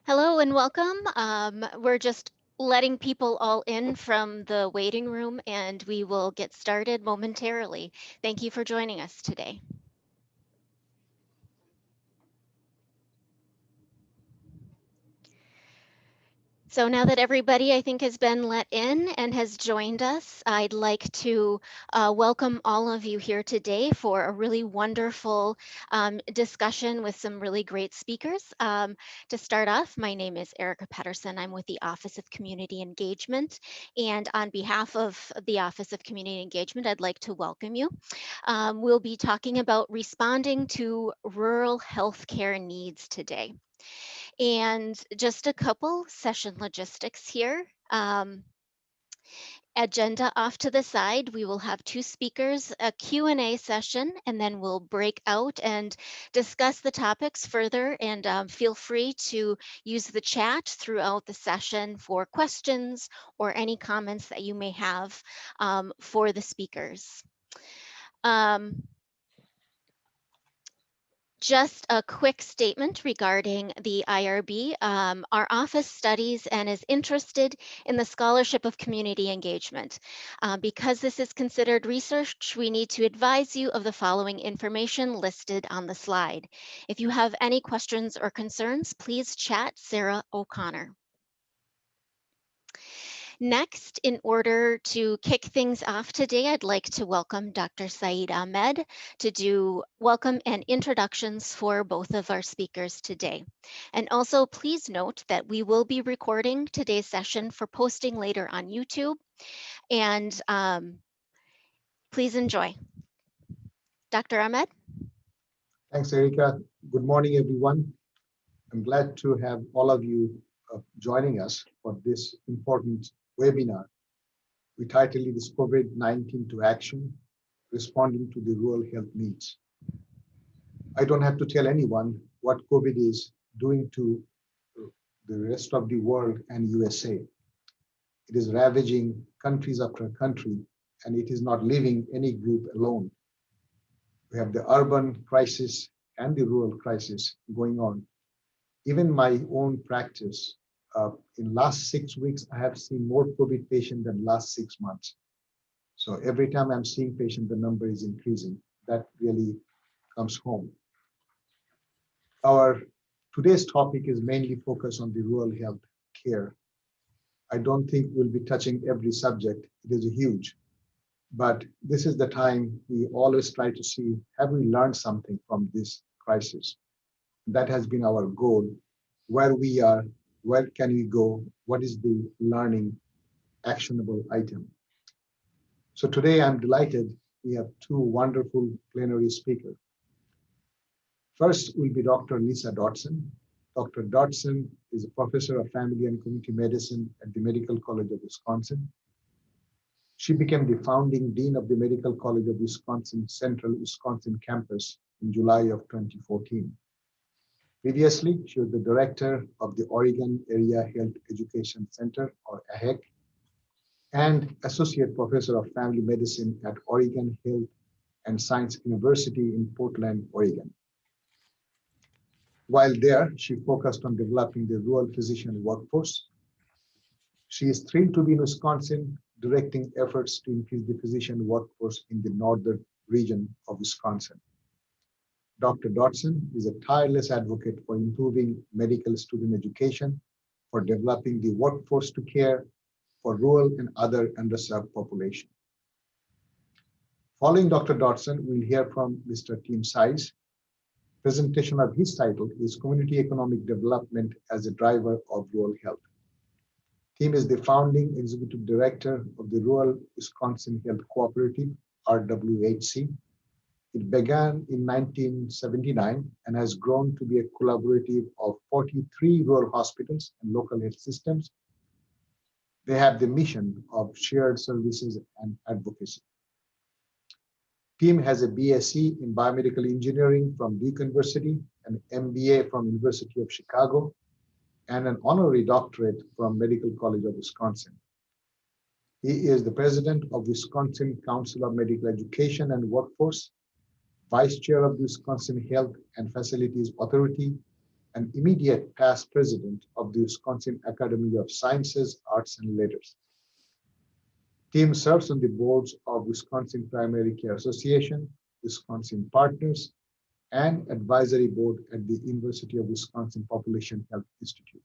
Hello and welcome. We're just letting people all in from the waiting room and we will get started momentarily. Thank you for joining us today. So now that everybody, I think, has been let in and has joined us, I'd like to welcome all of you here today for a really wonderful discussion with some really great speakers. To start off, my name is Erica Pedersen. I'm with the Office of Community Engagement. And on behalf of the Office of Community Engagement, I'd like to welcome you. We'll be talking about responding to rural healthcare needs today. And just a couple session logistics here. Agenda off to the side, we will have two speakers, a Q&A session, and then we'll break out and discuss the topics further. And feel free to use the chat throughout the session for questions or any comments that you may have for the speakers. Just a quick statement regarding the IRB. Our office studies and is interested in the scholarship of community engagement. Because this is considered research, we need to advise you of the following information listed on the slide. If you have any questions or concerns, please chat Sarah O'Connor. Next, in order to kick things off today, I'd like to welcome Dr. Saeed Ahmed to do welcome and introductions for both of our speakers today. And also please note that we will be recording today's session for posting later on YouTube. And please enjoy. Dr. Ahmed? Thanks, Erica. Good morning, everyone. I'm glad to have all of you joining us for this important webinar. We titled it COVID-19 to Action, Responding to the Rural Health Needs. I don't have to tell anyone what COVID is doing to the rest of the world and USA. It is ravaging countries after country, and it is not leaving any group alone. We have the urban crisis and the rural crisis going on. Even my own practice, in last 6 weeks, I have seen more COVID patients than last 6 months. So every time I'm seeing patient, the number is increasing. That really comes home. Our today's topic is mainly focused on the rural health care. I don't think we'll be touching every subject. It is huge. But this is the time we always try to see, have we learned something from this crisis? That has been our goal. Where we are, where can we go? What is the learning actionable item? So today I'm delighted we have two wonderful plenary speakers. First will be Dr. Lisa Dodson. Dr. Dodson is a professor of family and community medicine at the Medical College of Wisconsin. She became the founding dean of the Medical College of Wisconsin Central Wisconsin campus in July of 2014. Previously, she was the director of the Oregon Area Health Education Center, or AHEC, and associate professor of family medicine at Oregon Health and Science University in Portland, Oregon. While there, she focused on developing the rural physician workforce. She is thrilled to be in Wisconsin, directing efforts to increase the physician workforce in the northern region of Wisconsin. Dr. Dodson is a tireless advocate for improving medical student education, for developing the workforce to care for rural and other underserved populations. Following Dr. Dodson, we'll hear from Mr. Tim Size. Presentation of his title is Community Economic Development as a Driver of Rural Health. Tim is the founding executive director of the Rural Wisconsin Health Cooperative, RWHC. It began in 1979 and has grown to be a collaborative of 43 rural hospitals and local health systems. They have the mission of shared services and advocacy. Tim has a BSc in biomedical engineering from Duke University, an MBA from University of Chicago, and an honorary doctorate from Medical College of Wisconsin. He is the president of Wisconsin Council of Medical Education and Workforce, vice chair of the Wisconsin Health and Facilities Authority, an immediate past president of the Wisconsin Academy of Sciences, Arts, and Letters. Tim serves on the boards of Wisconsin Primary Care Association, Wisconsin Partners, and advisory board at the University of Wisconsin Population Health Institute.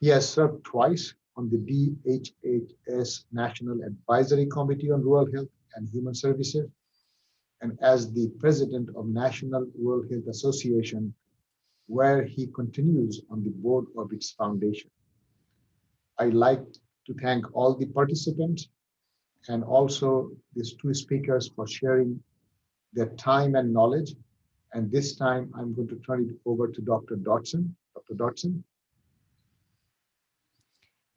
He has served twice on the DHHS National Advisory Committee on Rural Health and Human Services, and as the president of National Rural Health Association, where he continues on the board of its foundation. I'd like to thank all the participants and also these two speakers for sharing their time and knowledge. And this time I'm going to turn it over to Dr. Dodson. Dr. Dodson.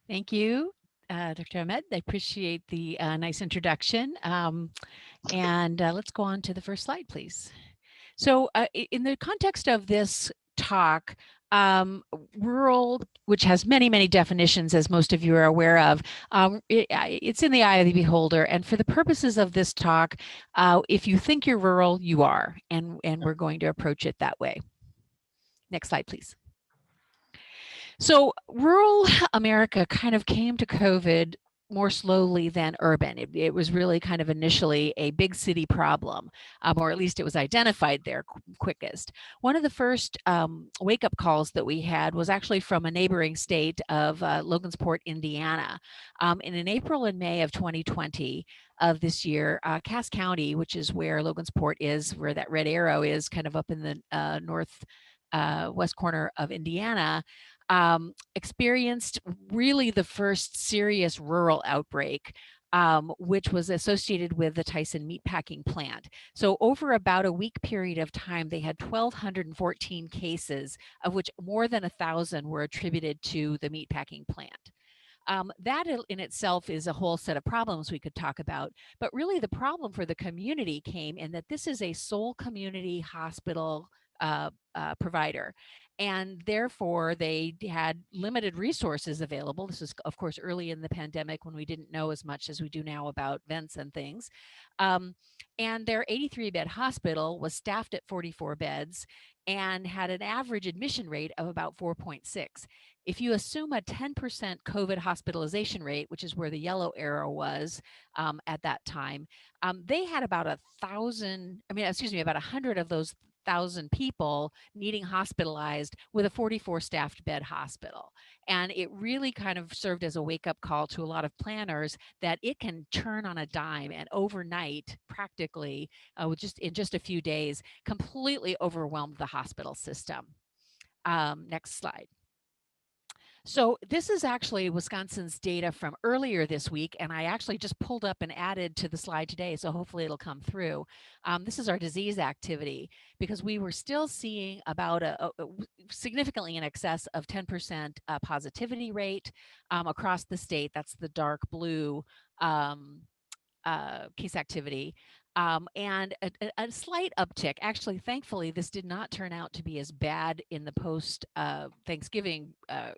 Thank you, Dr. Ahmed. I appreciate the nice introduction. And let's go on to the first slide, please. So in the context of this talk, rural, which has many, many definitions, as most of you are aware of, it's in the eye of the beholder. And for the purposes of this talk, if you think you're rural, you are. And we're going to approach it that way. Next slide, please. So rural America kind of came to COVID more slowly than urban. It was really kind of initially a big city problem, or at least it was identified there quickest. One of the first wake-up calls that we had was actually from a neighboring state of Logansport, Indiana. And in April and May of 2020 of this year, Cass County, which is where Logansport is, where that red arrow is, kind of up in the north west corner of Indiana, experienced really the first serious rural outbreak, which was associated with the Tyson meatpacking plant. So over about a week period of time, they had 1,214 cases, of which more than 1,000 were attributed to the meatpacking plant. That in itself is a whole set of problems we could talk about, but really the problem for the community came in that this is a sole community hospital provider. And therefore, they had limited resources available. This was, of course, early in the pandemic when we didn't know as much as we do now about vents and things. And their 83-bed hospital was staffed at 44 beds and had an average admission rate of about 4.6. If you assume a 10% COVID hospitalization rate, which is where the yellow arrow was at that time, they had about 100 of those 1,000 people needing hospitalized with a 44 staffed bed hospital. And it really kind of served as a wake-up call to a lot of planners that it can turn on a dime and overnight, practically, in just a few days, completely overwhelmed the hospital system. Next slide. So this is actually Wisconsin's data from earlier this week, and I actually just pulled up and added to the slide today, so hopefully it'll come through. This is our disease activity, because we were still seeing about a significantly in excess of 10% positivity rate across the state. That's the dark blue case activity. And a slight uptick. Actually, thankfully, this did not turn out to be as bad in the post Thanksgiving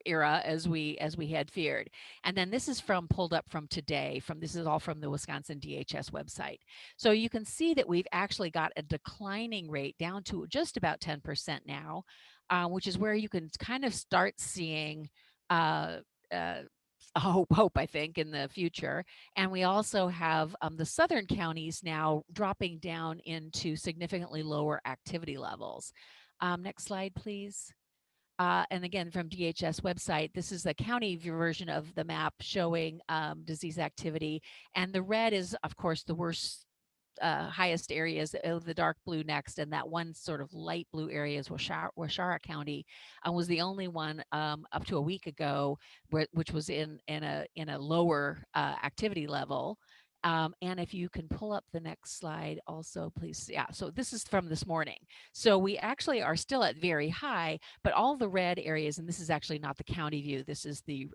era as we had feared. And then this is pulled up from today. This is all from the Wisconsin DHS website. So you can see that we've actually got a declining rate down to just about 10% now, which is where you can kind of start seeing hope, I think, in the future. And we also have the southern counties now dropping down into significantly lower activity levels. Next slide, please. And again, from DHS website, this is the county version of the map showing disease activity. And the red is, of course, the worst highest areas, the dark blue next, and that one sort of light blue area is Washara County, was the only one up to a week ago, which was in a lower activity level. And if you can pull up the next slide also, please. Yeah, so this is from this morning. So we actually are still at very high, but all the red areas, and this is actually not the county view, this is the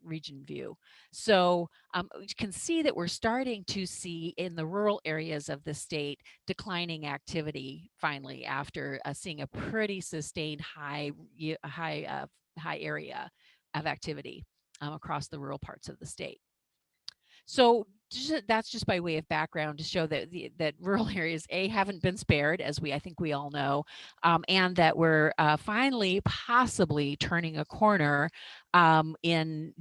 region view. So you can see that we're starting to see in the rural areas of the state declining activity finally after seeing a pretty sustained high area of activity across the rural parts of the state. So that's just by way of background to show that that rural areas haven't been spared, as I think we all know, and that we're finally possibly turning a corner in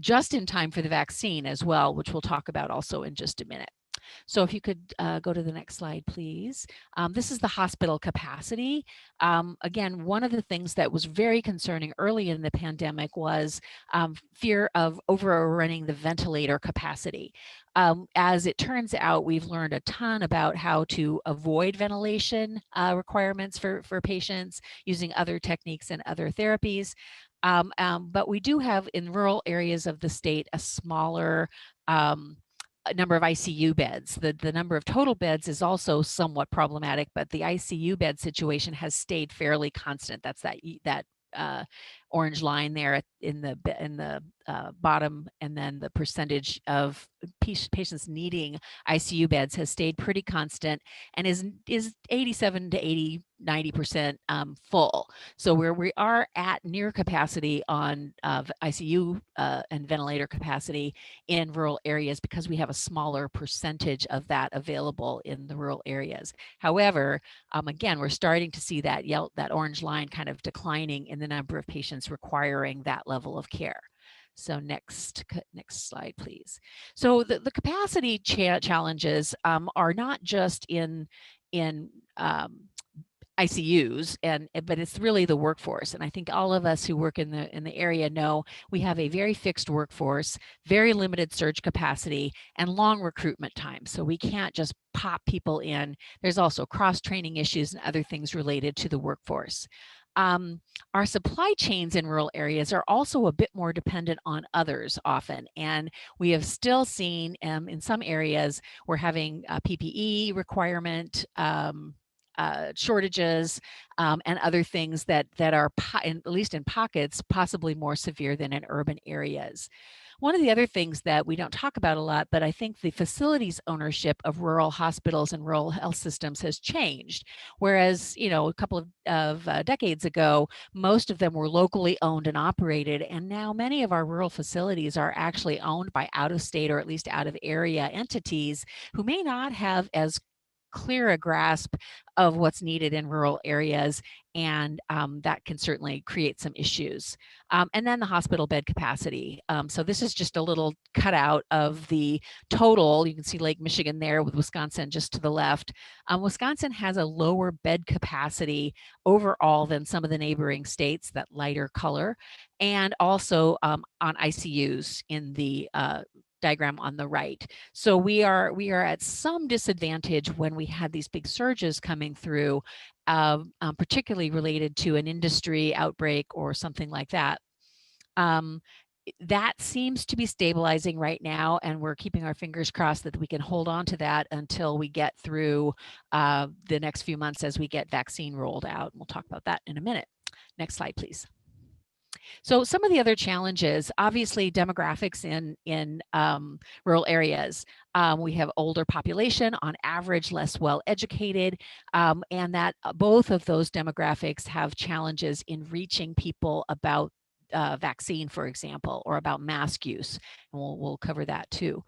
time for the vaccine as well, which we'll talk about also in just a minute. So if you could go to the next slide, please. This is the hospital capacity. Again, one of the things that was very concerning early in the pandemic was fear of overrunning the ventilator capacity. As it turns out, we've learned a ton about how to avoid ventilation requirements for patients using other techniques and other therapies. But we do have in rural areas of the state a smaller number of ICU beds. The number of total beds is also somewhat problematic, but the ICU bed situation has stayed fairly constant. That's that orange line there in the bottom, and then the percentage of patients needing ICU beds has stayed pretty constant and is 87 to 90% full. So where we are at near capacity on ICU and ventilator capacity in rural areas, because we have a smaller percentage of that available in the rural areas. However, again, we're starting to see that orange line kind of declining in the number of patients requiring that level of care. So next slide, please. So the capacity challenges are not just in ICUs, but it's really the workforce. And I think all of us who work in the area know we have a very fixed workforce, very limited surge capacity, and long recruitment time. So we can't just pop people in. There's also cross-training issues and other things related to the workforce. Our supply chains in rural areas are also a bit more dependent on others often. And we have still seen in some areas, we're having a PPE requirement, shortages, and other things that are, at least in pockets, possibly more severe than in urban areas. One of the other things that we don't talk about a lot, but I think the facilities ownership of rural hospitals and rural health systems has changed. Whereas, a couple of decades ago, most of them were locally owned and operated, and now many of our rural facilities are actually owned by out-of-state or at least out-of-area entities who may not have as clear a grasp of what's needed in rural areas, and that can certainly create some issues. And then the hospital bed capacity. So this is just a little cutout of the total. You can see Lake Michigan there with Wisconsin just to the left. Wisconsin has a lower bed capacity overall than some of the neighboring states, that lighter color, and also on ICUs in the diagram on the right. So we are at some disadvantage when we had these big surges coming through, particularly related to an industry outbreak or something like that. That seems to be stabilizing right now, and we're keeping our fingers crossed that we can hold on to that until we get through the next few months as we get vaccine rolled out. We'll talk about that in a minute. Next slide, please. So some of the other challenges, obviously demographics in rural areas. We have older population, on average less well educated, and that both of those demographics have challenges in reaching people about vaccine, for example, or about mask use. And we'll cover that too.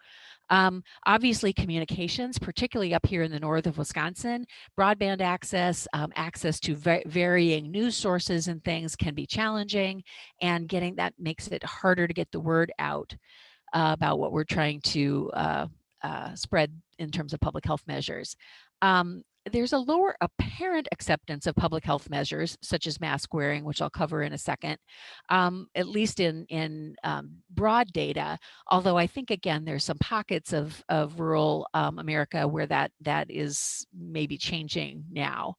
Obviously communications, particularly up here in the north of Wisconsin, broadband access, access to varying news sources and things can be challenging, and getting that makes it harder to get the word out about what we're trying to spread in terms of public health measures. There's a lower apparent acceptance of public health measures, such as mask wearing, which I'll cover in a second, at least in broad data, although I think, again, there's some pockets of rural America where that is maybe changing now.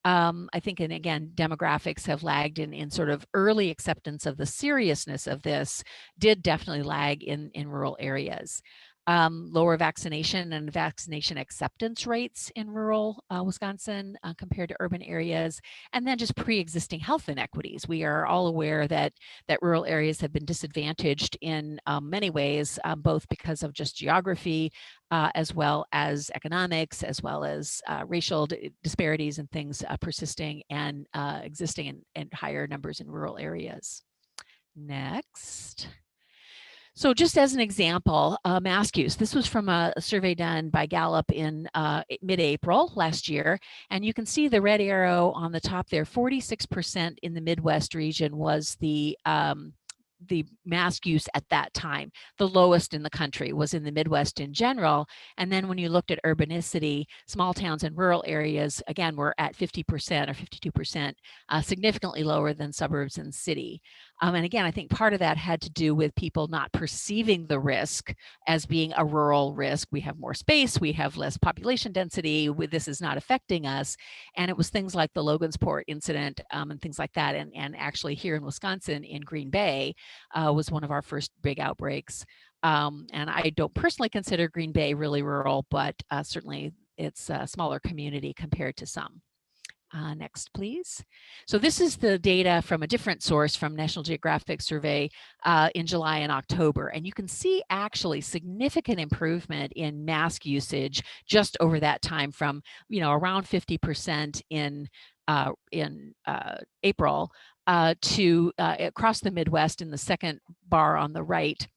I think, and again, demographics have lagged in sort of early acceptance of the seriousness of this, did definitely lag in rural areas. Lower vaccination and vaccination acceptance rates in rural Wisconsin compared to urban areas, and then just pre-existing health inequities. We are all aware that rural areas have been disadvantaged in many ways, both because of just geography, as well as economics, as well as racial disparities and things persisting and existing in higher numbers in rural areas. Next. So just as an example, mask use. This was from a survey done by Gallup in mid-April last year. And you can see the red arrow on the top there, 46% in the Midwest region was the mask use at that time. The lowest in the country was in the Midwest in general. And then when you looked at urbanicity, small towns and rural areas, again, were at 50% or 52%, significantly lower than suburbs and city. And again, I think part of that had to do with people not perceiving the risk as being a rural risk. We have more space, we have less population density, this is not affecting us. And it was things like the Logansport incident and things like that. And actually here in Wisconsin, in Green Bay, was one of our first big outbreaks. And I don't personally consider Green Bay really rural, but certainly it's a smaller community compared to some. Next, please. So this is the data from a different source from National Geographic survey in July and October. And you can see actually significant improvement in mask usage just over that time from, around 50% in April to across the Midwest in the second bar on the right,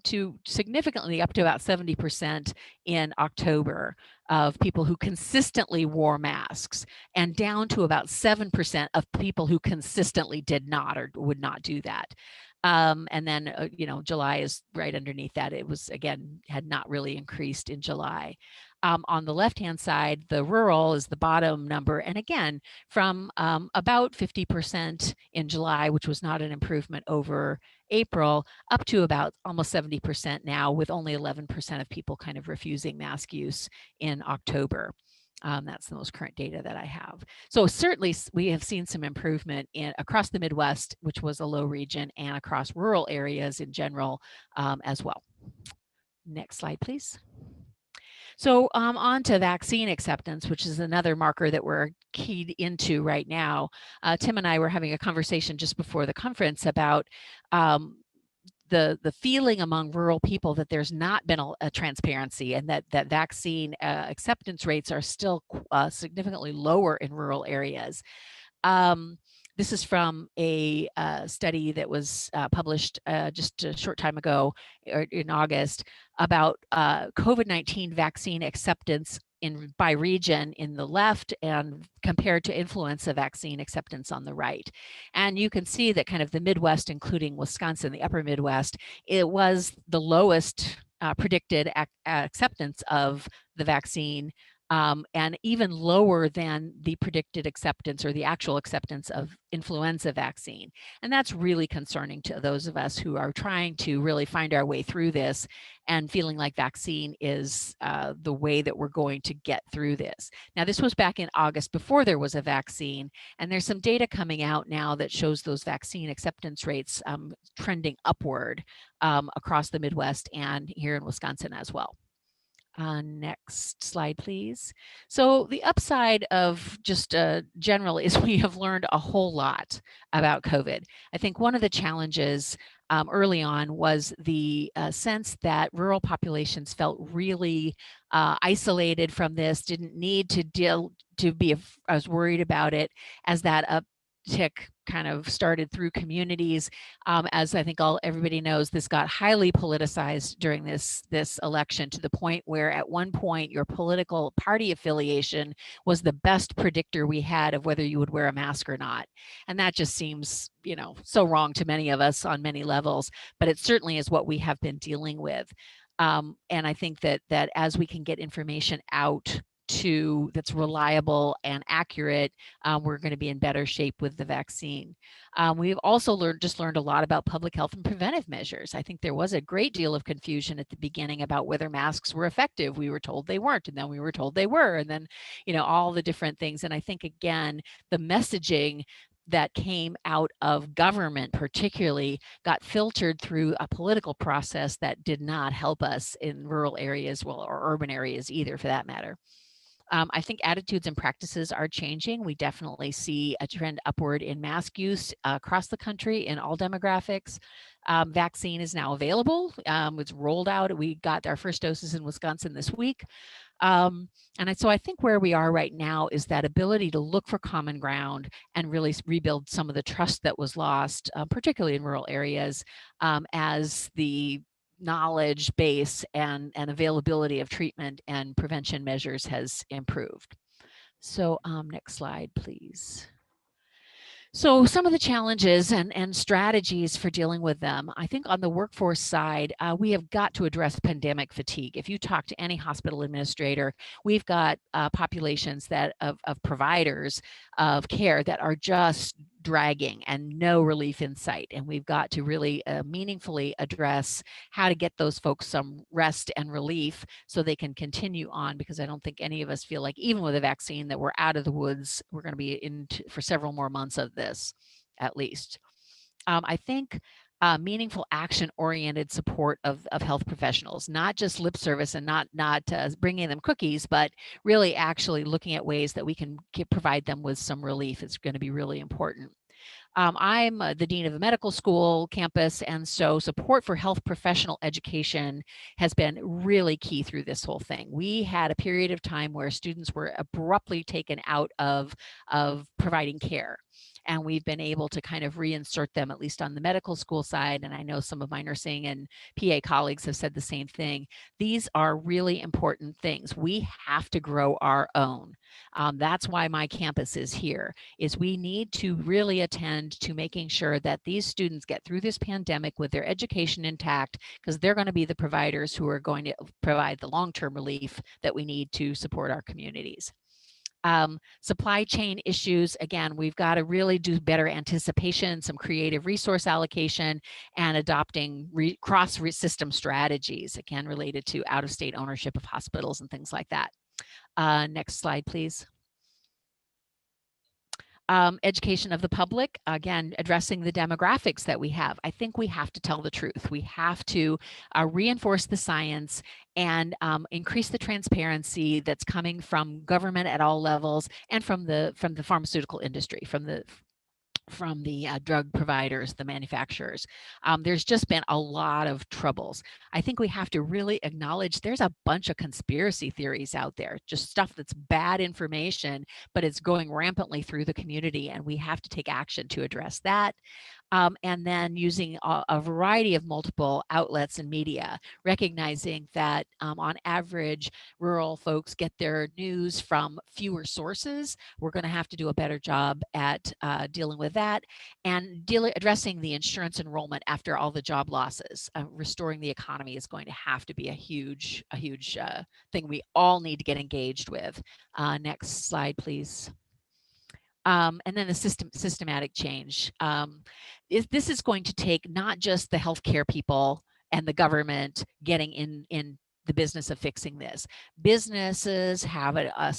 to significantly up to about 70% in October of people who consistently wore masks, and down to about 7% of people who consistently did not or would not do that. And then, July is right underneath that. It was, again, had not really increased in July. On the left-hand side, the rural is the bottom number. And again, from about 50% in July, which was not an improvement over April, up to about almost 70% now, with only 11% of people kind of refusing mask use in October. That's the most current data that I have. So certainly we have seen some improvement across the Midwest, which was a low region, and across rural areas in general as well. Next slide, please. So on to vaccine acceptance, which is another marker that we're keyed into right now. Tim and I were having a conversation just before the conference about the feeling among rural people that there's not been a transparency, and that vaccine acceptance rates are still significantly lower in rural areas. This is from a study that was published just a short time ago in August about COVID-19 vaccine acceptance by region in the left and compared to influenza vaccine acceptance on the right. And you can see that kind of the Midwest, including Wisconsin, the upper Midwest, it was the lowest predicted acceptance of the vaccine, and even lower than the predicted acceptance or the actual acceptance of influenza vaccine. And that's really concerning to those of us who are trying to really find our way through this and feeling like vaccine is the way that we're going to get through this. Now, this was back in August before there was a vaccine, and there's some data coming out now that shows those vaccine acceptance rates trending upward across the Midwest and here in Wisconsin as well. Next slide, please. So the upside of just general is we have learned a whole lot about COVID. I think one of the challenges early on was the sense that rural populations felt really isolated from this, didn't need to be as worried about it as that uptick kind of started through communities. As I think everybody knows, this got highly politicized during this election, to the point where at one point your political party affiliation was the best predictor we had of whether you would wear a mask or not. And that just seems, so wrong to many of us on many levels, but it certainly is what we have been dealing with. And I think that as we can get information out that's reliable and accurate, we're going to be in better shape with the vaccine. We've also learned a lot about public health and preventive measures. I think there was a great deal of confusion at the beginning about whether masks were effective. We were told they weren't, and then we were told they were, and then, all the different things. And I think, again, the messaging that came out of government particularly got filtered through a political process that did not help us in rural areas, or urban areas either, for that matter. I think attitudes and practices are changing. We definitely see a trend upward in mask use across the country in all demographics. Vaccine is now available. It's rolled out. We got our first doses in Wisconsin this week. So I think where we are right now is that ability to look for common ground and really rebuild some of the trust that was lost, particularly in rural areas, as the knowledge base and availability of treatment and prevention measures has improved. So next slide, please. So some of the challenges and strategies for dealing with them, I think on the workforce side, we have got to address pandemic fatigue. If you talk to any hospital administrator, we've got populations that of providers of care that are just dragging and no relief in sight. And we've got to really meaningfully address how to get those folks some rest and relief so they can continue on, because I don't think any of us feel like, even with a vaccine, that we're out of the woods. We're going to be in for several more months of this, at least. I think meaningful action-oriented support of health professionals, not just lip service and not bringing them cookies, but really actually looking at ways that we can provide them with some relief is going to be really important. I'm the dean of a medical school campus, and so support for health professional education has been really key through this whole thing. We had a period of time where students were abruptly taken out of providing care. And we've been able to kind of reinsert them, at least on the medical school side. And I know some of my nursing and PA colleagues have said the same thing. These are really important things. We have to grow our own. That's why my campus is here, is we need to really attend to making sure that these students get through this pandemic with their education intact, because they're going to be the providers who are going to provide the long-term relief that we need to support our communities. Supply chain issues, again, we've got to really do better anticipation, some creative resource allocation, and adopting cross-system strategies, again, related to out-of-state ownership of hospitals and things like that. Next slide, please. Education of the public, again, addressing the demographics that we have. I think we have to tell the truth. We have to reinforce the science and increase the transparency that's coming from government at all levels and from the pharmaceutical industry, from the drug providers, the manufacturers. There's just been a lot of troubles. I think we have to really acknowledge there's a bunch of conspiracy theories out there, just stuff that's bad information, but it's going rampantly through the community, and we have to take action to address that. And then using a variety of multiple outlets and media, recognizing that on average, rural folks get their news from fewer sources. We're going to have to do a better job at dealing with that, and addressing the insurance enrollment after all the job losses. Restoring the economy is going to have to be a huge thing we all need to get engaged with. Next slide, please. And then the systematic change. This is going to take not just the healthcare people and the government getting in the business of fixing this. Businesses have a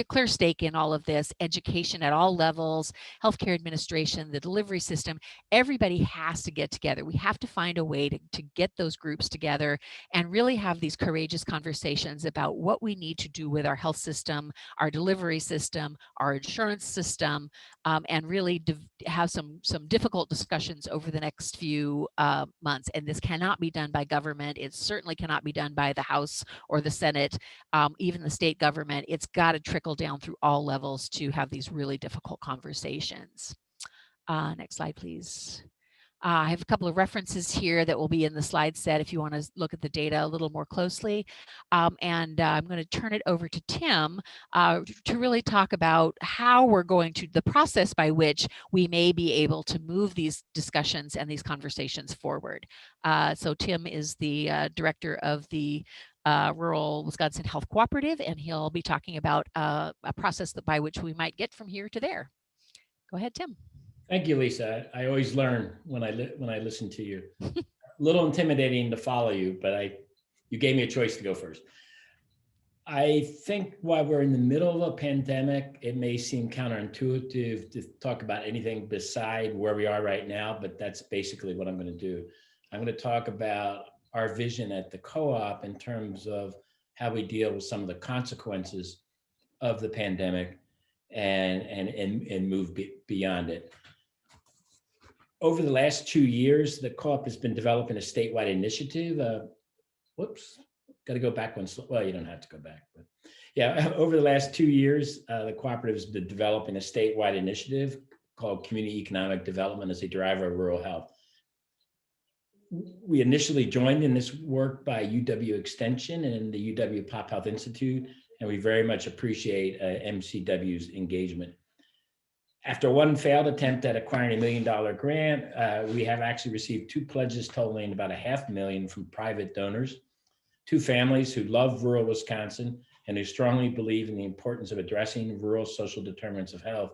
clear stake in all of this, education at all levels, healthcare administration, the delivery system. Everybody has to get together. We have to find a way to get those groups together and really have these courageous conversations about what we need to do with our health system, our delivery system, our insurance system, and really have some difficult discussions over the next few months. And this cannot be done by government. It certainly cannot be done by the House or the Senate, even the state government. It's got to trickle down through all levels to have these really difficult conversations. Next slide, please. I have a couple of references here that will be in the slide set if you want to look at the data a little more closely. And I'm going to turn it over to Tim to really talk about how we're going to, the process by which we may be able to move these discussions and these conversations forward. So Tim is the director of the Rural Wisconsin Health Cooperative, and he'll be talking about a process by which we might get from here to there. Go ahead, Tim. Thank you, Lisa. I always learn when I listen to you. A little intimidating to follow you, but you gave me a choice to go first. I think while we're in the middle of a pandemic, it may seem counterintuitive to talk about anything beside where we are right now, but that's basically what I'm going to do. I'm going to talk about our vision at the co-op in terms of how we deal with some of the consequences of the pandemic and move beyond it. Over the last 2 years, the co-op has been developing a statewide initiative. Got to go back one. Well, you don't have to go back, but Yeah, over the last 2 years, the cooperative has been developing a statewide initiative called Community Economic Development as a driver of rural health. We initially joined in this work by UW Extension and the UW Pop Health Institute, and we very much appreciate MCW's engagement. After one failed attempt at acquiring $1 million grant, we have actually received 2 pledges totaling about $500,000 from private donors, 2 families who love rural Wisconsin and who strongly believe in the importance of addressing rural social determinants of health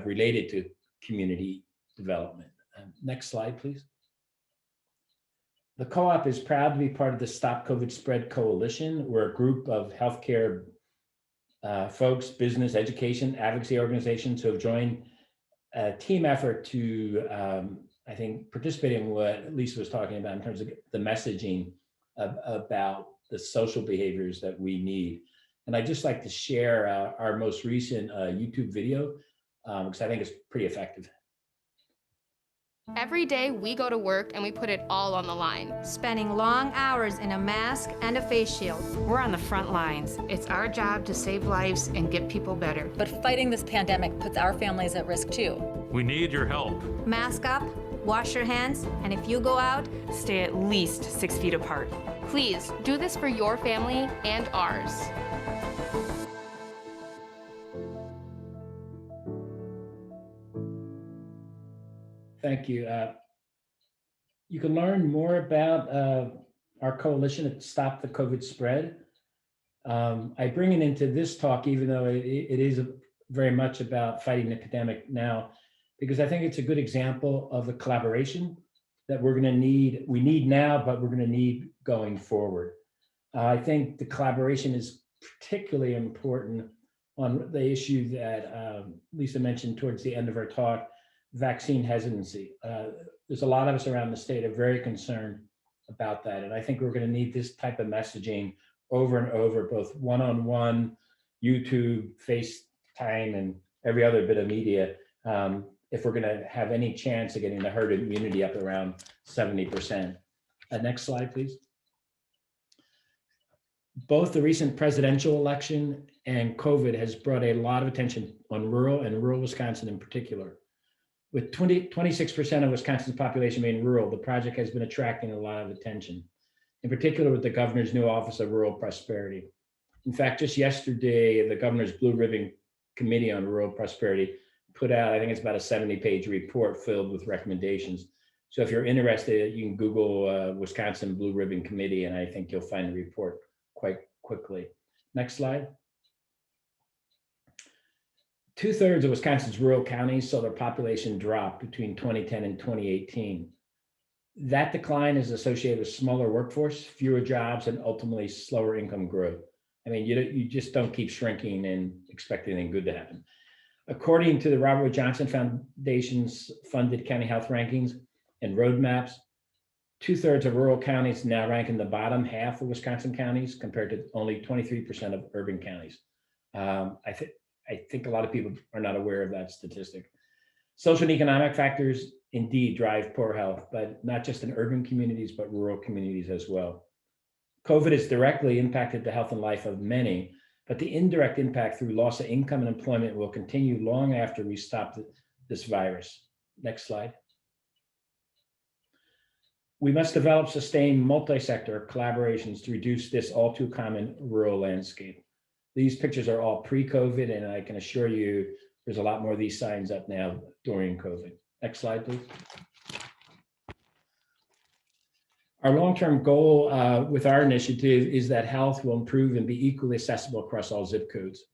related to community development. Next slide, please. The co-op is proud to be part of the Stop COVID Spread Coalition. We're a group of healthcare folks, business, education, advocacy organizations who have joined a team effort to, I think, participate in what Lisa was talking about in terms of the messaging about the social behaviors that we need. And I'd just like to share our most recent YouTube video because I think it's pretty effective. Every day we go to work and we put it all on the line. Spending long hours in a mask and a face shield. We're on the front lines. It's our job to save lives and get people better. But fighting this pandemic puts our families at risk too. We need your help. Mask up, wash your hands, and if you go out, stay at least 6 feet apart. Please do this for your family and ours. Thank you. You can learn more about our coalition at Stop the COVID Spread. I bring it into this talk, even though it is very much about fighting the pandemic now, because I think it's a good example of the collaboration that we're going to need. We need now, but we're going to need going forward. I think the collaboration is particularly important on the issue that Lisa mentioned towards the end of her talk, vaccine hesitancy. There's a lot of us around the state are very concerned about that. And I think we're going to need this type of messaging over and over, both one-on-one, YouTube, FaceTime, and every other bit of media, if we're going to have any chance of getting the herd immunity up around 70%. Next slide, please. Both the recent presidential election and COVID has brought a lot of attention on rural Wisconsin in particular. With 26% of Wisconsin's population being rural, the project has been attracting a lot of attention, in particular with the governor's new Office of Rural Prosperity. In fact, just yesterday, the governor's Blue Ribbon Committee on Rural Prosperity put out, I think it's about a 70-page report filled with recommendations. So if you're interested, you can Google Wisconsin Blue Ribbon Committee, and I think you'll find the report quite quickly. Next slide. 2/3 of Wisconsin's rural counties saw their population drop between 2010 and 2018. That decline is associated with smaller workforce, fewer jobs, and ultimately slower income growth. I mean, you just don't keep shrinking and expect anything good to happen. According to the Robert Wood Johnson Foundation's funded county health rankings and roadmaps, 2/3 of rural counties now rank in the bottom half of Wisconsin counties compared to only 23% of urban counties. I think a lot of people are not aware of that statistic. Social and economic factors indeed drive poor health, but not just in urban communities, but rural communities as well. COVID has directly impacted the health and life of many, but the indirect impact through loss of income and employment will continue long after we stop this virus. Next slide. We must develop sustained multi-sector collaborations to reduce this all too common rural landscape. These pictures are all pre-COVID, and I can assure you there's a lot more of these signs up now during COVID. Next slide, please. Our long-term goal with our initiative is that health will improve and be equally accessible across all zip codes.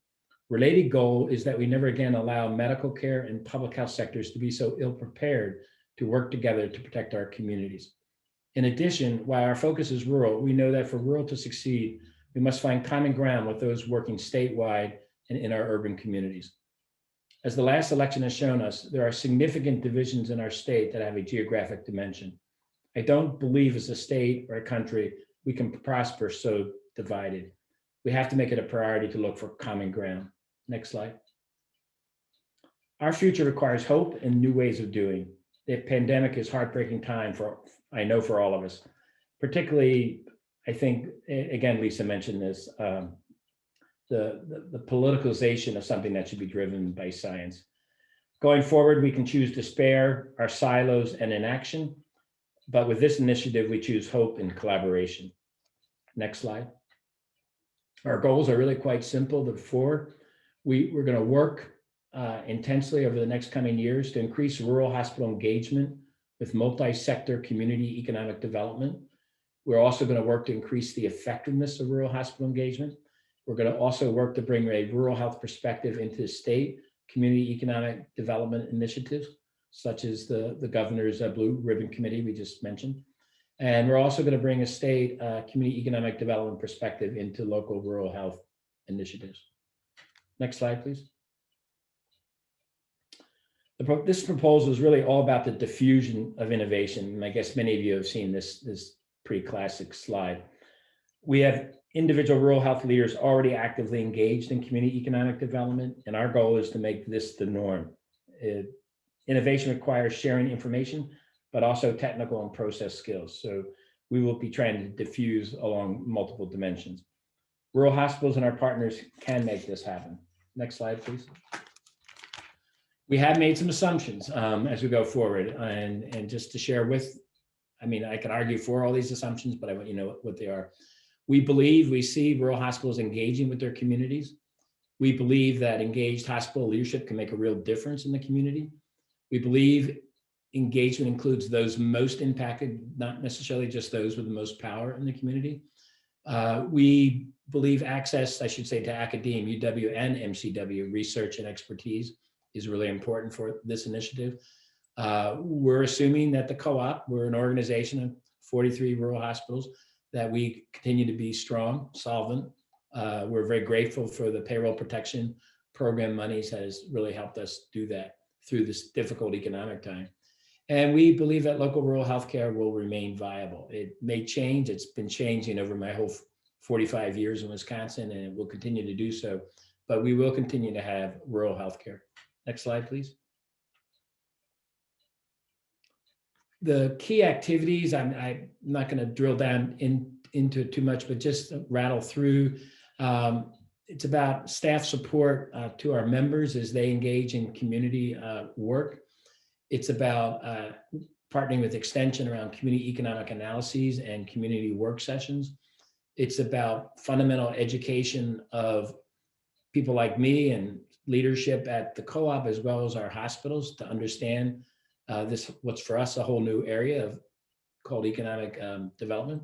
Related goal is that we never again allow medical care and public health sectors to be so ill-prepared to work together to protect our communities. In addition, while our focus is rural, we know that for rural to succeed, we must find common ground with those working statewide and in our urban communities. As the last election has shown us, there are significant divisions in our state that have a geographic dimension. I don't believe as a state or a country we can prosper so divided. We have to make it a priority to look for common ground. Next slide. Our future requires hope and new ways of doing. The pandemic is heartbreaking time I know for all of us, particularly I think, again, Lisa mentioned this, the politicalization of something that should be driven by science. Going forward, we can choose despair, our silos, and inaction. But with this initiative, we choose hope and collaboration. Next slide. Our goals are really quite simple. The four, we're going to work intensely over the next coming years to increase rural hospital engagement with multi-sector community economic development. We're also going to work to increase the effectiveness of rural hospital engagement. We're going to also work to bring a rural health perspective into state community economic development initiatives, such as the governor's Blue Ribbon Committee we just mentioned. And we're also going to bring a state community economic development perspective into local rural health initiatives. Next slide, please. This proposal is really all about the diffusion of innovation. And I guess many of you have seen this pretty classic slide. We have individual rural health leaders already actively engaged in community economic development, and our goal is to make this the norm. Innovation requires sharing information, but also technical and process skills. So we will be trying to diffuse along multiple dimensions. Rural hospitals and our partners can make this happen. Next slide, please. We have made some assumptions as we go forward, and just to share with, I mean, I can argue for all these assumptions, but I want you to know what they are. We see rural hospitals engaging with their communities. We believe that engaged hospital leadership can make a real difference in the community. We believe engagement includes those most impacted, not necessarily just those with the most power in the community. We believe access, I should say, to academia, UW and MCW research and expertise is really important for this initiative. We're assuming that the co-op, we're an organization of 43 rural hospitals, that we continue to be strong, solvent. We're very grateful for the payroll protection program monies that has really helped us do that through this difficult economic time. And we believe that local rural healthcare will remain viable. It may change, it's been changing over my whole 45 years in Wisconsin, and it will continue to do so, but we will continue to have rural healthcare. Next slide, please. The key activities, I'm not going to drill down into too much, but just rattle through. It's about staff support to our members as they engage in community work. It's about partnering with Extension around community economic analyses and community work sessions. It's about fundamental education of people like me and leadership at the co-op as well as our hospitals to understand what's for us a whole new area called economic development.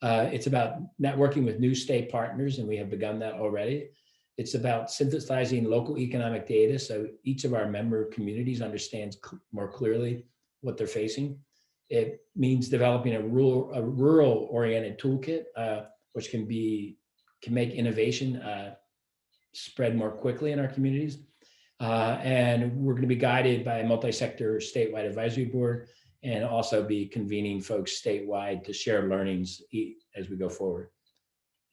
It's about networking with new state partners, and we have begun that already. It's about synthesizing local economic data so each of our member communities understands more clearly what they're facing. It means developing a rural-oriented toolkit, which can make innovation spread more quickly in our communities. And we're going to be guided by a multi-sector statewide advisory board, and also be convening folks statewide to share learnings as we go forward.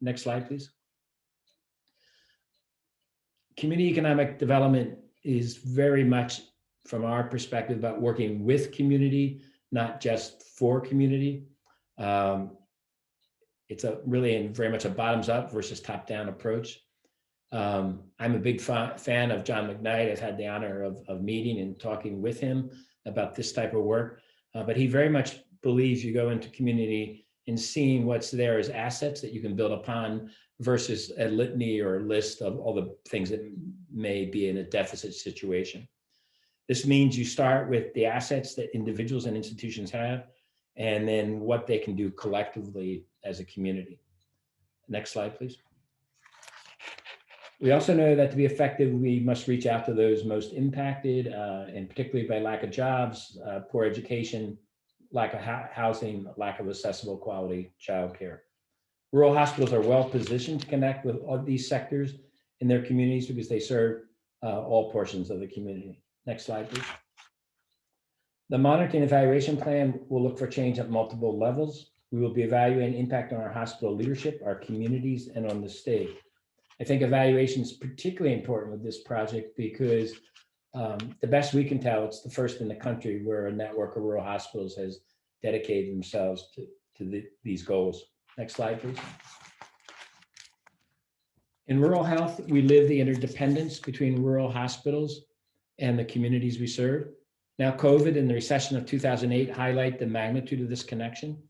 Next slide, please. Community economic development is very much, from our perspective, about working with community, not just for community. It's really very much a bottoms-up versus top-down approach. I'm a big fan of John McKnight. I've had the honor of meeting and talking with him about this type of work, but he very much believes you go into community and seeing what's there as assets that you can build upon versus a litany or a list of all the things that may be in a deficit situation. This means you start with the assets that individuals and institutions have, and then what they can do collectively as a community. Next slide, please. We also know that to be effective, we must reach out to those most impacted, and particularly by lack of jobs, poor education, lack of housing, lack of accessible quality childcare. Rural hospitals are well positioned to connect with all these sectors in their communities because they serve all portions of the community. Next slide, please. The monitoring and evaluation plan will look for change at multiple levels. We will be evaluating impact on our hospital leadership, our communities, and on the state. I think evaluation is particularly important with this project because the best we can tell, it's the first in the country where a network of rural hospitals has dedicated themselves to these goals. Next slide, please. In rural health, we live the interdependence between rural hospitals and the communities we serve. Now, COVID and the recession of 2008 highlight the magnitude of this connection.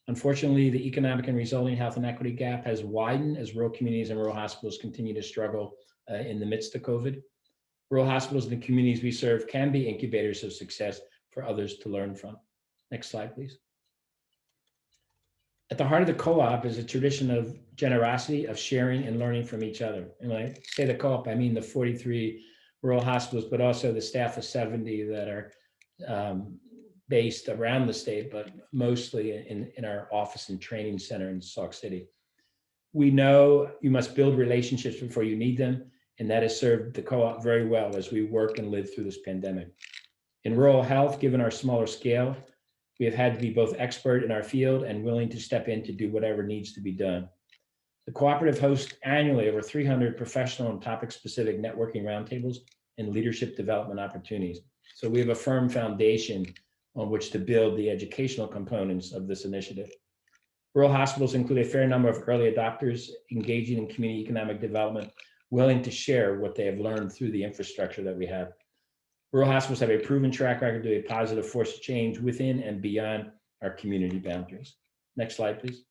Unfortunately, the economic and resulting health inequity gap has widened as rural communities and rural hospitals continue to struggle in the midst of COVID. Rural hospitals and the communities we serve can be incubators of success for others to learn from. Next slide, please. At the heart of the co-op is a tradition of generosity, of sharing and learning from each other. And when I say the co-op, I mean the 43 rural hospitals, but also the staff of 70 that are based around the state, but mostly in our office and training center in Sauk City. We know you must build relationships before you need them, and that has served the co-op very well as we work and live through this pandemic. In rural health, given our smaller scale, we have had to be both expert in our field and willing to step in to do whatever needs to be done. The cooperative hosts annually over 300 professional and topic-specific networking roundtables and leadership development opportunities. So we have a firm foundation on which to build the educational components of this initiative. Rural hospitals include a fair number of early adopters engaging in community economic development, willing to share what they have learned through the infrastructure that we have. Rural hospitals have a proven track record to be a positive force of change within and beyond our community boundaries. Next slide, please.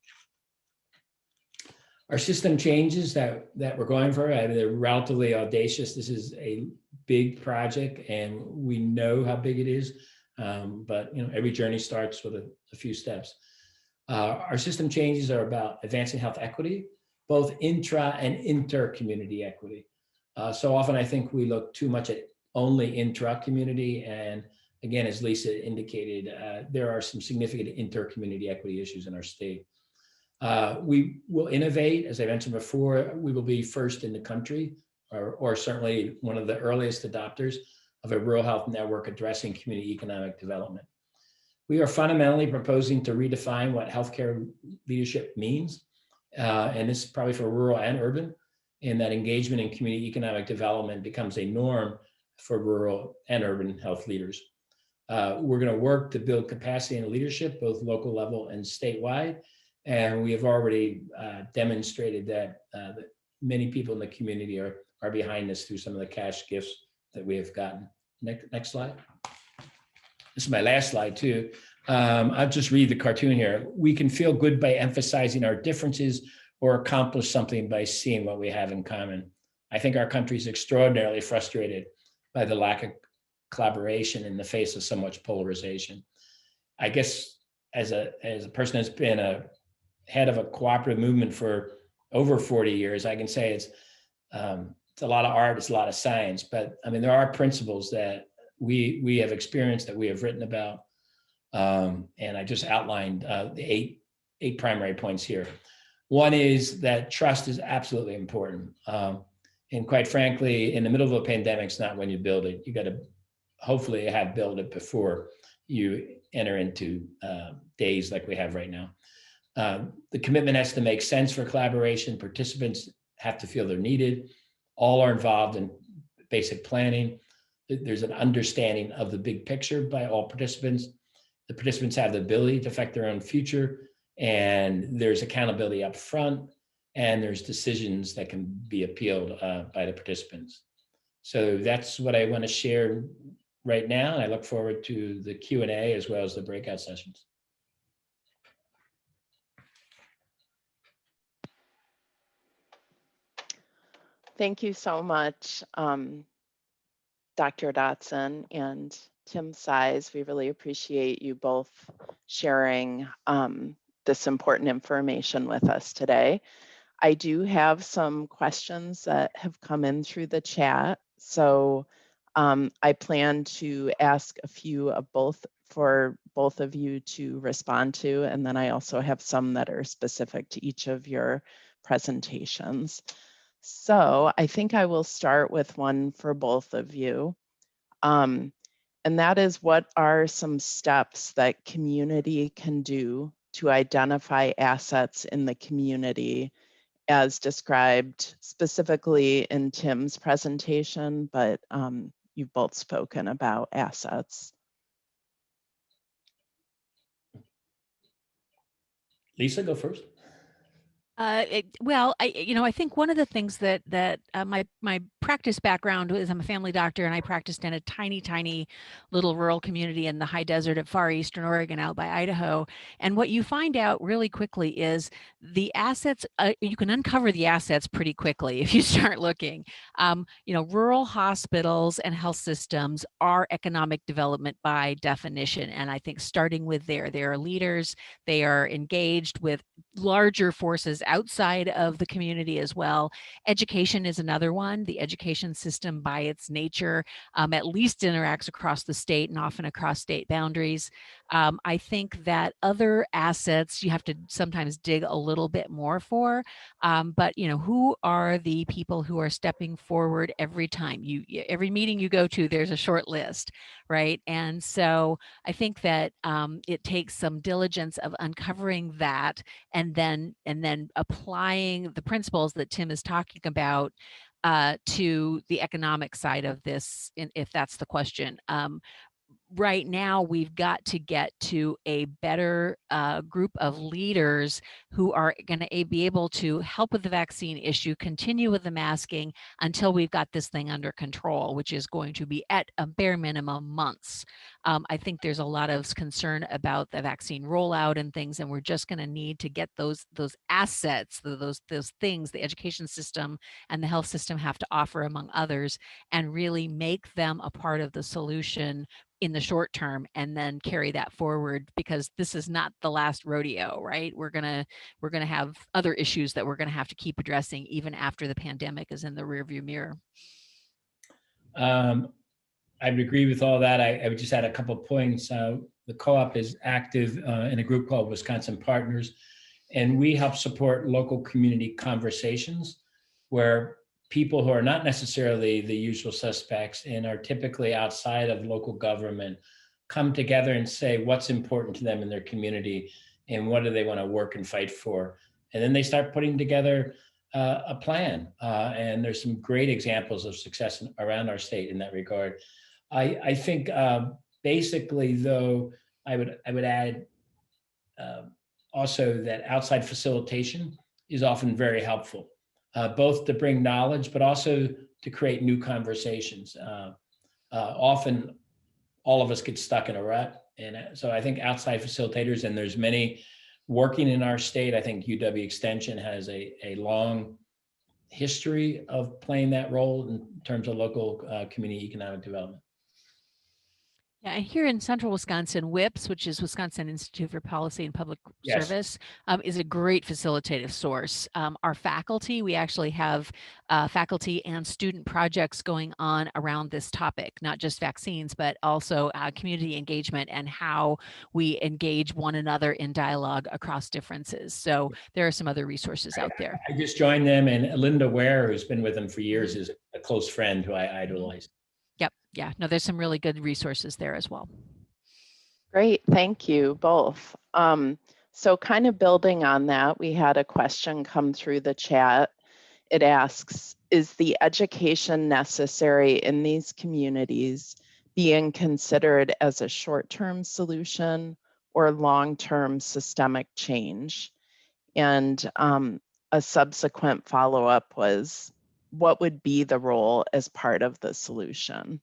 Our system changes that we're going for, they're relatively audacious. This is a big project and we know how big it is, but every journey starts with a few steps. Our system changes are about advancing health equity, both intra and inter-community equity. So often I think we look too much at only intra-community, and again, as Lisa indicated, there are some significant inter-community equity issues in our state. We will innovate, as I mentioned before, we will be first in the country, or certainly one of the earliest adopters of a rural health network addressing community economic development. We are fundamentally proposing to redefine what healthcare leadership means, and this is probably for rural and urban, in that engagement in community economic development becomes a norm for rural and urban health leaders. We're going to work to build capacity and leadership, both local level and statewide. And we have already demonstrated that many people in the community are behind this through some of the cash gifts that we have gotten. Next slide. This is my last slide too. I'll just read the cartoon here. We can feel good by emphasizing our differences or accomplish something by seeing what we have in common. I think our country is extraordinarily frustrated by the lack of collaboration in the face of so much polarization. I guess as a person that's been a head of a cooperative movement for over 40 years, I can say it's a lot of art, it's a lot of science, but I mean, there are principles that we have experienced, that we have written about. And I just outlined the eight primary points here. One is that trust is absolutely important. And quite frankly, in the middle of a pandemic, it's not when you build it. You got to hopefully have built it before you enter into days like we have right now. The commitment has to make sense for collaboration. Participants have to feel they're needed. All are involved in basic planning. There's an understanding of the big picture by all participants. The participants have the ability to affect their own future, and there's accountability up front, and there's decisions that can be appealed by the participants. So that's what I want to share right now, and I look forward to the Q&A as well as the breakout sessions. Thank you so much, Dr. Dotson and Tim Size. We really appreciate you both sharing this important information with us today. I do have some questions that have come in through the chat. So I plan to ask a few of for both of you to respond to, and then I also have some that are specific to each of your presentations. So I think I will start with one for both of you. And that is, what are some steps that community can do to identify assets in the community as described specifically in Tim's presentation, but you've both spoken about assets. Lisa, go first. Well, I think one of the things that my practice background is I'm a family doctor, and I practiced in a tiny little rural community in the high desert of far eastern Oregon, out by Idaho. And what you find out really quickly is the assets. You can uncover the assets pretty quickly if you start looking. Rural hospitals and health systems are economic development by definition, and I think starting with they are leaders. They are engaged with larger forces outside of the community as well. Education is another one. The education system, by its nature, at least interacts across the state and often across state boundaries. I think that other assets you have to sometimes dig a little bit more for. But who are the people who are stepping forward every time every meeting you go to? There's a short list, right? And so I think that it takes some diligence of uncovering that, and then applying the principles that Tim is talking about to the economic side of this, if that's the question. Right now, we've got to get to a better group of leaders who are going to be able to help with the vaccine issue, continue with the masking until we've got this thing under control, which is going to be at a bare minimum months. I think there's a lot of concern about the vaccine rollout and things, and we're just going to need to get those assets, those things the education system and the health system have to offer, among others, and really make them a part of the solution in the short term, and then carry that forward, because this is not the last rodeo, right? We're gonna have other issues that we're gonna have to keep addressing even after the pandemic is in the rearview mirror. I would agree with all that. I would just add a couple of points. The co-op is active in a group called Wisconsin Partners, and we help support local community conversations where people who are not necessarily the usual suspects and are typically outside of local government come together and say what's important to them in their community and what do they want to work and fight for. And then they start putting together a plan. And there's some great examples of success around our state in that regard. I think basically, though, I would add also that outside facilitation is often very helpful. Both to bring knowledge, but also to create new conversations. Often all of us get stuck in a rut. And so I think outside facilitators, and there's many working in our state. I think UW Extension has a long history of playing that role in terms of local community economic development. Yeah, and here in central Wisconsin, WIIPS, which is Wisconsin Institute for Policy and Public Service, is a great facilitative source. Our faculty, we actually have faculty and student projects going on around this topic, not just vaccines, but also community engagement and how we engage one another in dialogue across differences. So there are some other resources out there. I just joined them, and Linda Ware, who's been with them for years, is a close friend who I idolize. Yep. Yeah. No, there's some really good resources there as well. Great. Thank you both. So kind of building on that, we had a question come through the chat. It asks, is the education necessary in these communities being considered as a short-term solution or long-term systemic change? And a subsequent follow-up was, what would be the role as part of the solution?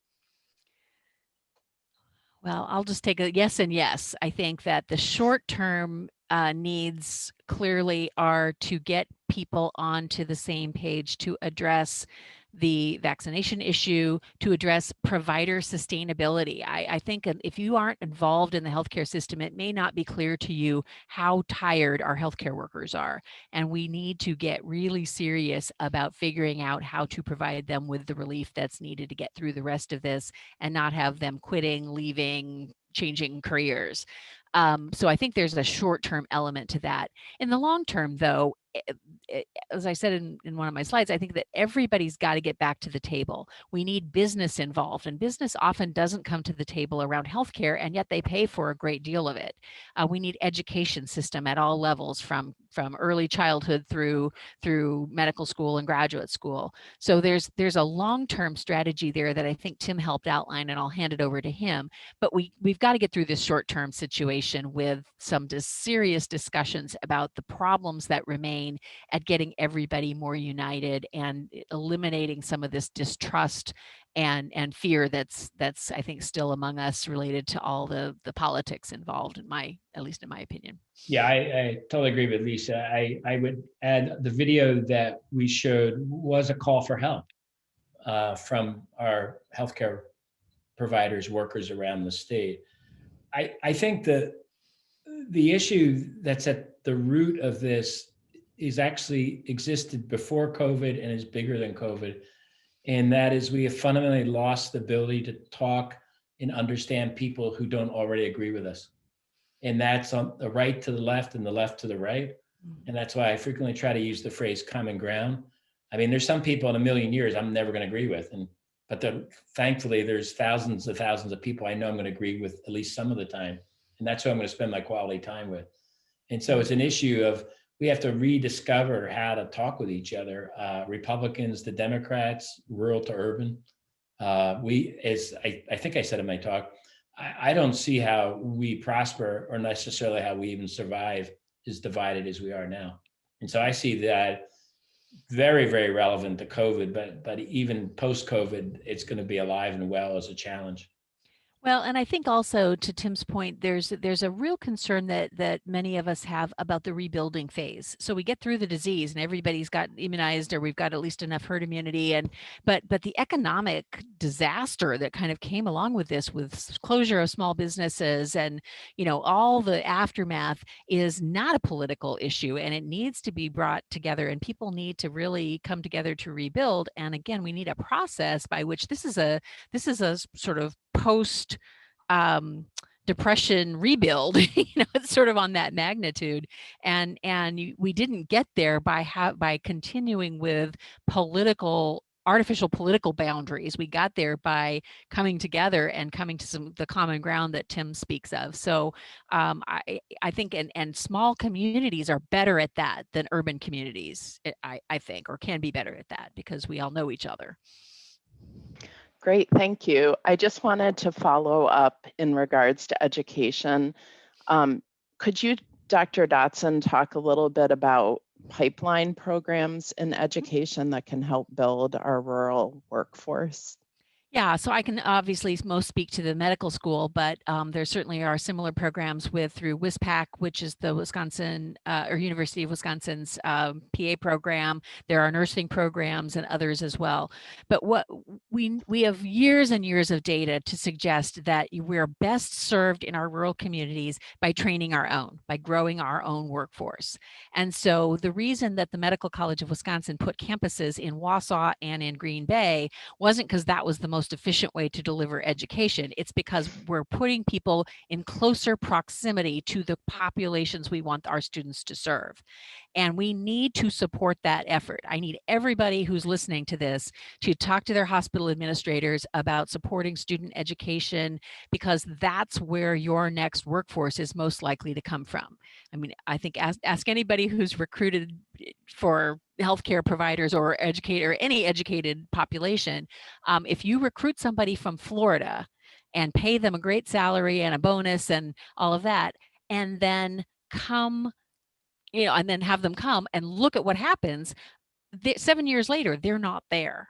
Well, I'll just take a yes and yes. I think that the short-term needs clearly are to get people onto the same page to address the vaccination issue, to address provider sustainability. I think if you aren't involved in the healthcare system, it may not be clear to you how tired our healthcare workers are. And we need to get really serious about figuring out how to provide them with the relief that's needed to get through the rest of this and not have them quitting, leaving, changing careers. So I think there's a short-term element to that. In the long term, though, as I said in one of my slides, I think that everybody's got to get back to the table. We need business involved, and business often doesn't come to the table around healthcare, and yet they pay for a great deal of it. We need education system at all levels, from early childhood through medical school and graduate school. So there's a long-term strategy there that I think Tim helped outline, and I'll hand it over to him. But we've got to get through this short-term situation with some serious discussions about the problems that remain campaign at getting everybody more united and eliminating some of this distrust and fear that's I think still among us related to all the politics involved, at least in my opinion. Yeah, I totally agree with Lisa. I would add the video that we showed was a call for help from our healthcare providers, workers around the state. I think that the issue that's at the root of this is actually existed before COVID and is bigger than COVID. And that is we have fundamentally lost the ability to talk and understand people who don't already agree with us. And that's on the right to the left and the left to the right. And that's why I frequently try to use the phrase common ground. I mean, there's some people in a million years I'm never going to agree with. But thankfully, there's thousands of people I know I'm going to agree with at least some of the time. And that's who I'm going to spend my quality time with. And so it's an issue of we have to rediscover how to talk with each other. Republicans, the Democrats, rural to urban. As I think I said in my talk, I don't see how we prosper or necessarily how we even survive as divided as we are now. And so I see that very, very relevant to COVID, but even post-COVID, it's going to be alive and well as a challenge. Well, and I think also to Tim's point, there's a real concern that many of us have about the rebuilding phase. So we get through the disease and everybody's got immunized, or we've got at least enough herd immunity, but the economic disaster that kind of came along with this, with closure of small businesses and all the aftermath, is not a political issue, and it needs to be brought together, and people need to really come together to rebuild. And again, we need a process by which this is a sort of post depression rebuild. It's sort of on that magnitude, and we didn't get there by continuing with artificial political boundaries. We got there by coming together and coming to the common ground that Tim speaks of. So I think and small communities are better at that than urban communities, I think, or can be better at that because we all know each other. Great, thank you. I just wanted to follow up in regards to education. Could you, Dr. Dotson, talk a little bit about pipeline programs in education that can help build our rural workforce? Yeah, so I can obviously most speak to the medical school, but there certainly are similar programs through WISPAC, which is the Wisconsin or University of Wisconsin's PA program. There are nursing programs and others as well. But what we have years and years of data to suggest that we're best served in our rural communities by training our own, by growing our own workforce. And so the reason that the Medical College of Wisconsin put campuses in Wausau and in Green Bay wasn't because that was the most efficient way to deliver education. It's because we're putting people in closer proximity to the populations we want our students to serve. And we need to support that effort. I need everybody who's listening to this to talk to their hospital administrators about supporting student education, because that's where your next workforce is most likely to come from. I mean, I think ask anybody who's recruited for healthcare providers or any educated population. If you recruit somebody from Florida and pay them a great salary and a bonus and all of that, and then and then have them come and look at what happens, 7 years later, they're not there.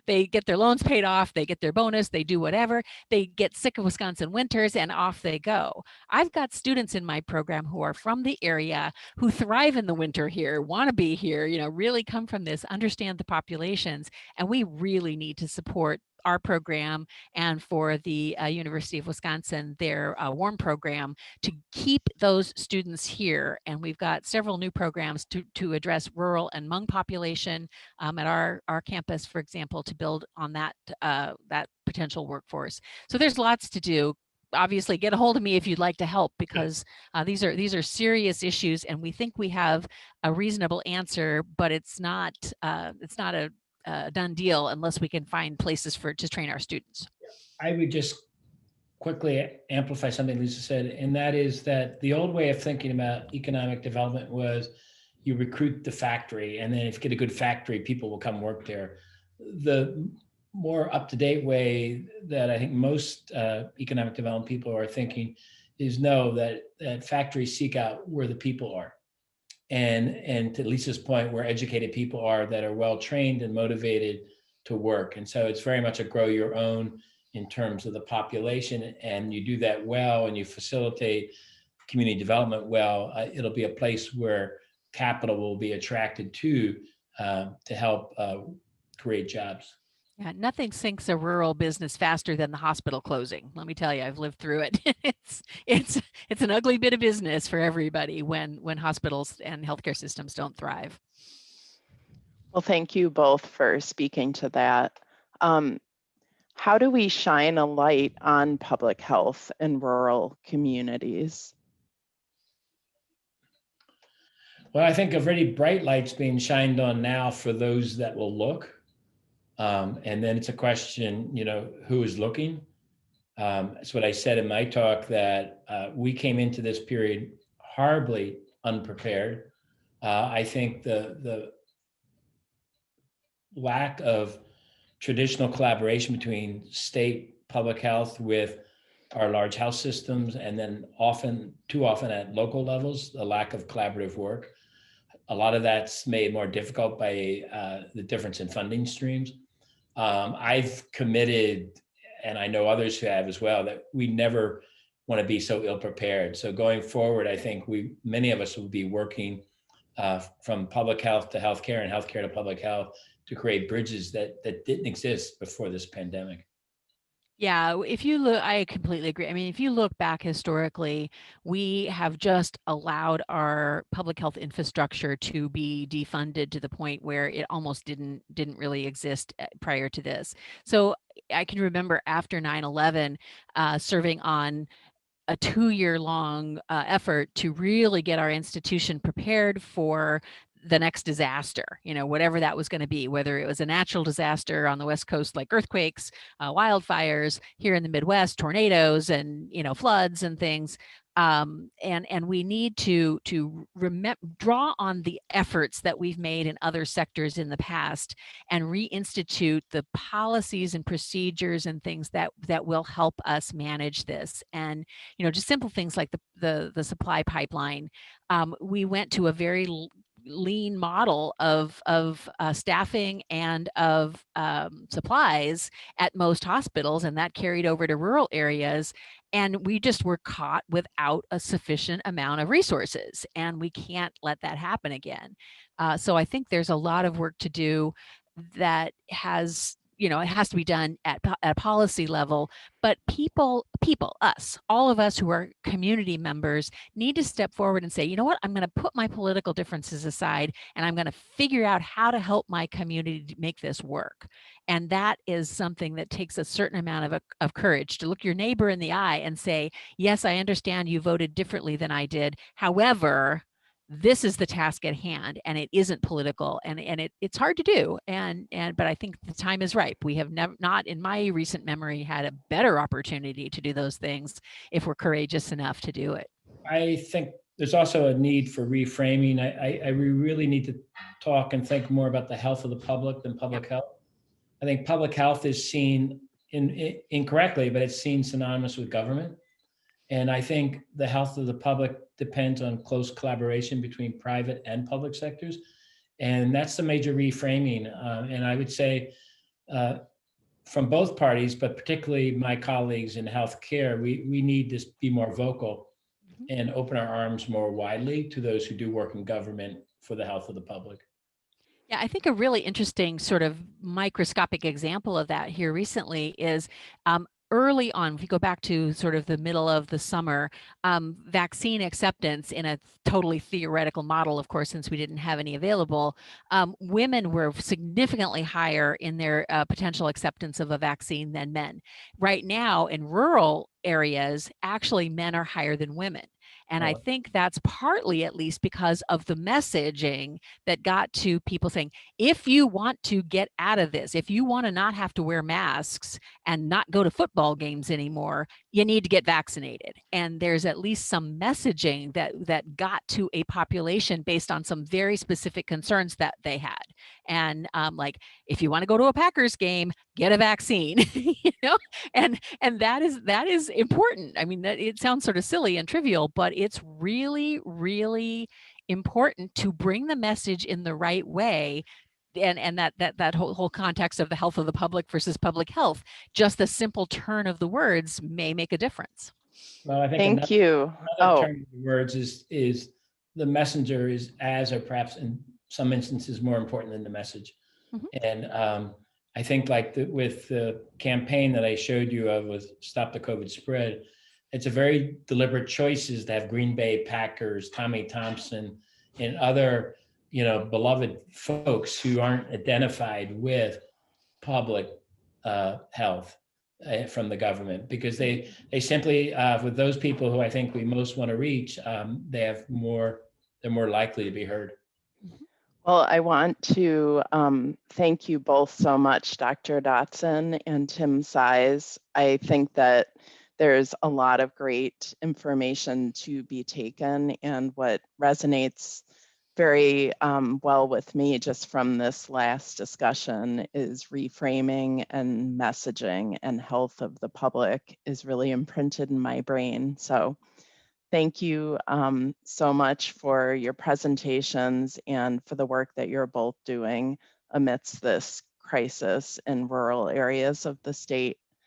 They get their loans paid off, they get their bonus, they do whatever, they get sick of Wisconsin winters and off they go. I've got students in my program who are from the area, who thrive in the winter here, want to be here, really come from this, understand the populations, and we really need to support our program and for the University of Wisconsin, their WARM program, to keep those students here. And we've got several new programs to address rural and Hmong population at our campus, for example, to build on that potential workforce. So there's lots to do. Obviously, get a hold of me if you'd like to help, because these are serious issues, and we think we have a reasonable answer, but it's not a done deal unless we can find places to train our students. I would just quickly amplify something Lisa said, and that is that the old way of thinking about economic development was you recruit the factory, and then if you get a good factory, people will come work there. The more up-to-date way that I think most economic development people are thinking is that factories seek out where the people are. and to Lisa's point, where educated people are that are well trained and motivated to work. And so it's very much a grow your own in terms of the population, and you do that well and you facilitate community development well, it'll be a place where capital will be attracted to help create jobs. Yeah, nothing sinks a rural business faster than the hospital closing. Let me tell you, I've lived through it. It's an ugly bit of business for everybody when hospitals and healthcare systems don't thrive. Well, thank you both for speaking to that. How do we shine a light on public health in rural communities? Well, I think a very bright light's being shined on now for those that will look. And then it's a question, who is looking? That's what I said in my talk, that we came into this period horribly unprepared. I think the lack of traditional collaboration between state public health with our large health systems, and then too often at local levels, the lack of collaborative work. A lot of that's made more difficult by the difference in funding streams. I've committed, and I know others who have as well, that we never want to be so ill prepared. So going forward, I think many of us will be working from public health to healthcare and healthcare to public health to create bridges that didn't exist before this pandemic. Yeah, if you look, I completely agree. I mean, if you look back historically, we have just allowed our public health infrastructure to be defunded to the point where it almost didn't really exist prior to this. So I can remember after 9/11, serving on a 2-year-long effort to really get our institution prepared for the next disaster, whatever that was going to be, whether it was a natural disaster on the West Coast, like earthquakes, wildfires, here in the Midwest, tornadoes and, floods and things. And we need to draw on the efforts that we've made in other sectors in the past and reinstitute the policies and procedures and things that will help us manage this. And, just simple things like the supply pipeline. We went to a very lean model of staffing and of supplies at most hospitals, and that carried over to rural areas. And we just were caught without a sufficient amount of resources, and we can't let that happen again. So I think there's a lot of work to do that has, it has to be done at a policy level, but people, us, all of us who are community members need to step forward and say, you know what, I'm going to put my political differences aside and I'm going to figure out how to help my community make this work. And that is something that takes a certain amount of courage to look your neighbor in the eye and say, yes, I understand you voted differently than I did. However, this is the task at hand, and it isn't political, and it's hard to do, but I think the time is ripe. We have not in my recent memory had a better opportunity to do those things if we're courageous enough to do it. I think there's also a need for reframing. I really need to talk and think more about the health of the public than public health. I think public health is seen incorrectly, but it's seen synonymous with government. And I think the health of the public depends on close collaboration between private and public sectors. And that's the major reframing. And I would say from both parties, but particularly my colleagues in healthcare, we need to be more vocal and open our arms more widely to those who do work in government for the health of the public. Yeah, I think a really interesting sort of microscopic example of that here recently is early on, if you go back to sort of the middle of the summer, vaccine acceptance in a totally theoretical model, of course, since we didn't have any available, women were significantly higher in their potential acceptance of a vaccine than men. Right now, in rural areas, actually men are higher than women. And I think that's partly, at least, because of the messaging that got to people saying, if you want to get out of this, if you want to not have to wear masks and not go to football games anymore, you need to get vaccinated. And there's at least some messaging that got to a population based on some very specific concerns that they had. And like, if you want to go to a Packers game, get a vaccine, and that is important. I mean, it sounds sort of silly and trivial, but it's really, really important to bring the message in the right way. And that whole context of the health of the public versus public health, just the simple turn of the words may make a difference. Well, I think Thank you. another turn of the words is the messenger is as, or perhaps in some instances, more important than the message. And I think like with the campaign that I showed you of with Stop the COVID Spread, it's a very deliberate choices to have Green Bay Packers, Tommy Thompson, and other, beloved folks who aren't identified with public health from the government, because they simply, with those people who I think we most want to reach, they're more likely to be heard. Well, I want to thank you both so much, Dr. Dotson and Tim Size. I think that there's a lot of great information to be taken, and what resonates very well with me just from this last discussion is reframing and messaging, and health of the public is really imprinted in my brain. So thank you so much for your presentations and for the work that you're both doing amidst this crisis in rural areas of the state.